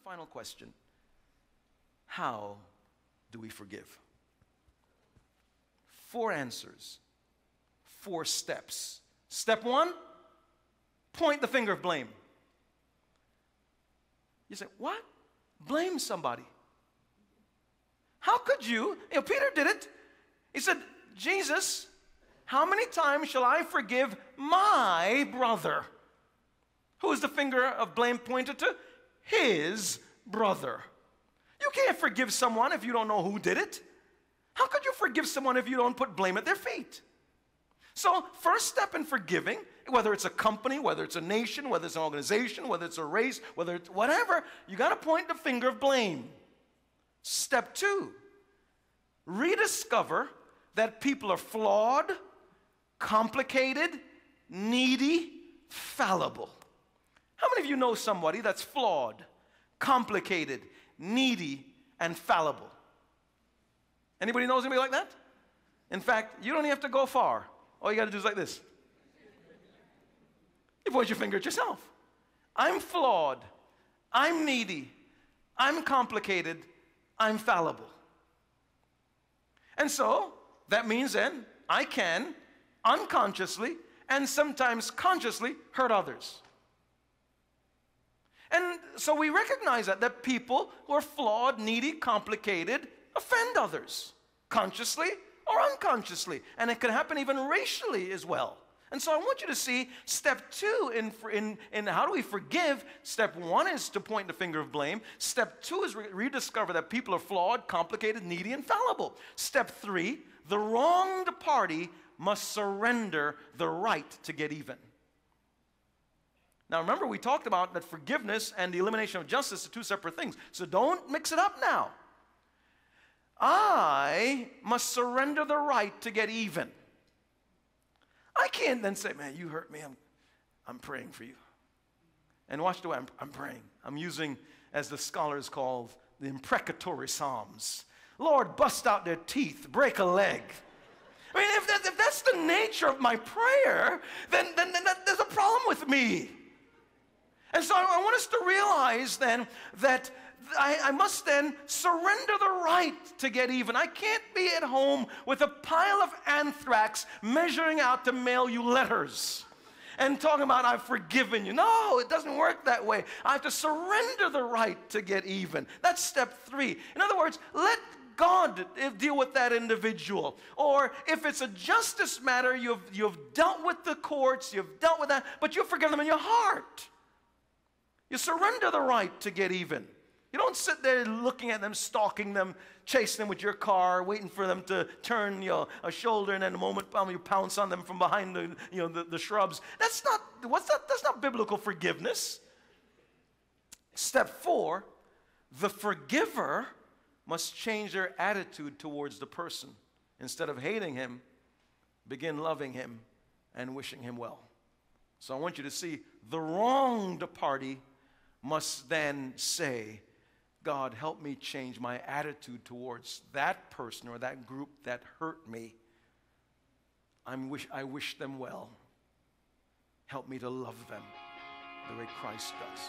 final question. How do we forgive? 4 answers, 4 steps. Step 1, point the finger of blame. You say, what? Blame somebody. How could you? Peter did it. He said, Jesus, how many times shall I forgive my brother? Who is the finger of blame pointed to? His brother. You can't forgive someone if you don't know who did it. How could you forgive someone if you don't put blame at their feet? So, first step in forgiving, whether it's a company, whether it's a nation, whether it's an organization, whether it's a race, whether it's whatever, you got to point the finger of blame. Step 2, rediscover that people are flawed, complicated, needy, fallible. How many of you know somebody that's flawed, complicated, needy, and fallible? Anybody knows anybody like that? In fact, you don't even have to go far. All you got to do is like this. You point your finger at yourself. I'm flawed. I'm needy. I'm complicated. I'm fallible. And so, that means then, I can unconsciously and sometimes consciously hurt others. And so we recognize that people who are flawed, needy, complicated, offend others, consciously or unconsciously. And it can happen even racially as well. And so I want you to see step 2 in how do we forgive. Step 1 is to point the finger of blame. Step 2 is rediscover that people are flawed, complicated, needy, and fallible. Step 3, the wronged party must surrender the right to get even. Now remember, we talked about that forgiveness and the elimination of justice are 2 separate things. So don't mix it up now. I must surrender the right to get even. I can't then say, man, you hurt me, I'm praying for you. And watch the way I'm praying. I'm using, as the scholars call, the imprecatory psalms. Lord, bust out their teeth, break a leg. I mean, if that's the nature of my prayer, then there's a problem with me. And so I want us to realize then that I must then surrender the right to get even. I can't be at home with a pile of anthrax measuring out to mail you letters and talking about I've forgiven you. No, it doesn't work that way. I have to surrender the right to get even. That's step 3. In other words, let God deal with that individual. Or if it's a justice matter, you've dealt with the courts, you've dealt with that, but you forgive them in your heart. You surrender the right to get even. You don't sit there looking at them, stalking them, chasing them with your car, waiting for them to turn a shoulder, and then the moment you pounce on them from behind the shrubs. That's not biblical forgiveness. Step 4, the forgiver must change their attitude towards the person. Instead of hating him, begin loving him and wishing him well. So I want you to see the wronged party must then say, God, help me change my attitude towards that person or that group that hurt me. I wish them well. Help me to love them the way Christ does.